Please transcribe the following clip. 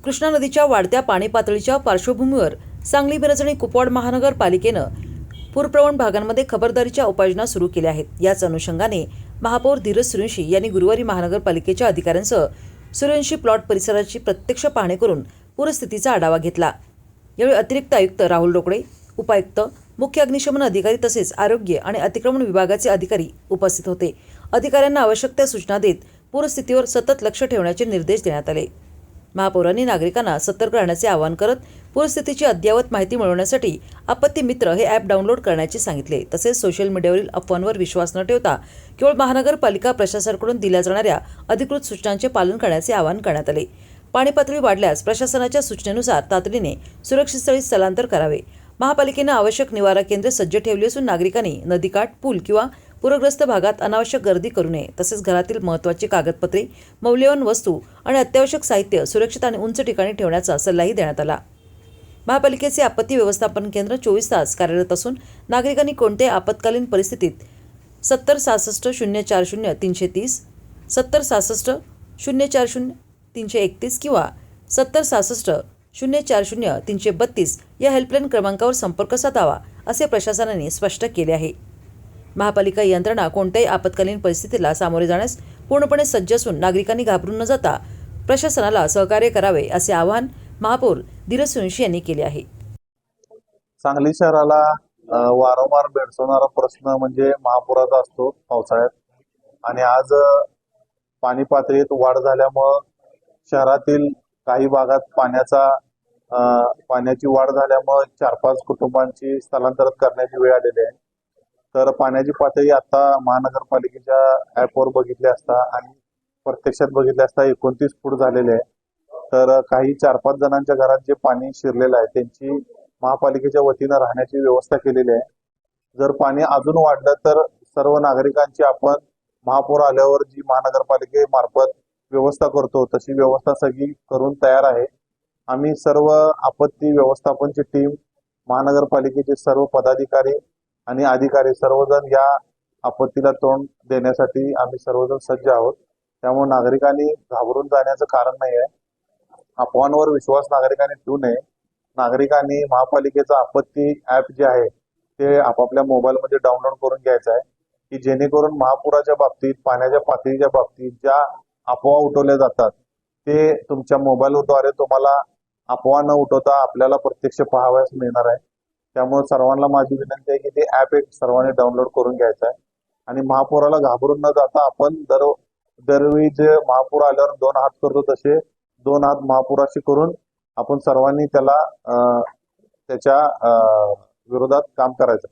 कृष्णा नदीच्या वाढत्या पाणी पातळीच्या पार्श्वभूमीवर सांगली मिरज आणि कुपवाड महानगरपालिकेनं पूरप्रवण भागांमध्ये खबरदारीच्या उपाययोजना सुरू केल्या आहेत। याच अनुषंगाने महापौर धीरज सूर्यवंशी यांनी गुरुवारी महानगरपालिकेच्या अधिकाऱ्यांसह सूर्यवंशी प्लॉट परिसराची प्रत्यक्ष पाहणी करून पूरस्थितीचा आढावा घेतला। यावेळी अतिरिक्त आयुक्त राहुल रोकडे, उपायुक्त, मुख्य अग्निशमन अधिकारी तसेच आरोग्य आणि अतिक्रमण विभागाचे अधिकारी उपस्थित होते। अधिकाऱ्यांना आवश्यक त्या सूचना देत पूरस्थितीवर सतत लक्ष ठेवण्याचे निर्देश देण्यात आले। महापौरांनी नागरिकांना सतर्क राहण्याचे आवाहन करत पूरस्थितीची अद्ययावत माहिती मिळवण्यासाठी आपत्ती मित्र हे ॲप डाउनलोड करण्याचे सांगितले। तसेच सोशल मीडियावरील अफवांवर विश्वास न ठेवता केवळ महानगरपालिका प्रशासनाकडून दिल्या जाणाऱ्या अधिकृत सूचनांचे पालन करण्याचे आवाहन करण्यात आले। पाणी पातळी वाढल्यास प्रशासनाच्या सूचनेनुसार तातडीने सुरक्षित स्थळी स्थलांतर करावे। महापालिकेने आवश्यक निवारा केंद्रे सज्ज ठेवली असून नागरिकांनी नदीकाठ, पूल किंवा पूरग्रस्त भागात अनावश्यक गर्दी करू नये। तसेच घरातील महत्त्वाची कागदपत्रे, मौल्यवान वस्तू आणि अत्यावश्यक साहित्य सुरक्षित आणि उंच ठिकाणी ठेवण्याचा सल्लाही देण्यात आला। महापालिकेचे आपत्ती व्यवस्थापन केंद्र 24 तास कार्यरत असून नागरिकांनी कोणत्याही आपत्कालीन परिस्थितीत 70 66 040 330, 70 66 040 331 किंवा 70 66 040 332 या हेल्पलाईन क्रमांकावर संपर्क साधावा असे प्रशासनाने स्पष्ट केले आहे। महापालिका यंत्रणा कोणत्याही आपत्कालीन परिस्थितीला सामोरे जाण्यास पूर्णपणे सज्ज असून नागरिकांनी घाबरून न जाता प्रशासनाला सहकार्य करावे असे आवाहन महापौर धीरज सूर्यवंशी यांनी केले आहे। सांगली शहराला वारंवार भेडसावणारा प्रश्न म्हणजे महापुराचा असतो पावसाळ्यात, आणि आज पाणी पातळीत वाढ झाल्यामुळं शहरातील काही भागात पाण्याची वाढ झाल्यामुळे 4-5 कुटुंबांची स्थलांतर करण्याची वेळ आलेली आहे। तर पाण्याची पातळी आता महानगरपालिकेच्या ॲपवर बघितली असता आणि प्रत्यक्षात बघितले असता 29 फूट झालेले आहे। तर काही 4-5 जणांच्या घरात जे पाणी शिरलेलं आहे त्यांची महापालिकेच्या वतीनं राहण्याची व्यवस्था केलेली आहे। जर पाणी अजून वाढलं तर सर्व नागरिकांची आपण महापूर आल्यावर जी महानगरपालिकेमार्फत व्यवस्था करतो तशी व्यवस्था सगळी करून तयार आहे। आम्ही सर्व आपत्ती व्यवस्थापनची टीम, महानगरपालिकेचे सर्व पदाधिकारी आणि अधिकारी सर्वजण या आपत्तीला तोंड देण्यासाठी आम्ही सर्वजण सज्ज आहोत। त्यामुळे नागरिकांनी घाबरून जाण्याचं कारण नाही आहे। अफवांवर विश्वास नागरिकांनी ठेवू नये। नागरिकांनी महापालिकेचा आपत्ती ॲप जे आहे ते आपापल्या मोबाईलमध्ये डाउनलोड करून घ्यायचं आहे, की जेणेकरून महापुराच्या बाबतीत, पाण्याच्या पातळीच्या बाबतीत ज्या अफवा उठवल्या जातात ते तुमच्या मोबाईलद्वारे तुम्हाला अफवा न उठवता आपल्याला प्रत्यक्ष पाहावयास मिळणार आहे। त्यामुळे सर्वांना माझी विनंती आहे की ते ॲप एक सर्वांनी डाउनलोड करून घ्यायचं आहे आणि महापुराला घाबरून न जाता आपण दरवेळी जे महापूर आल्यावर 2 हात करतो तसे 2 हात महापुराशी करून आपण सर्वांनी त्याच्या विरोधात काम करायचं।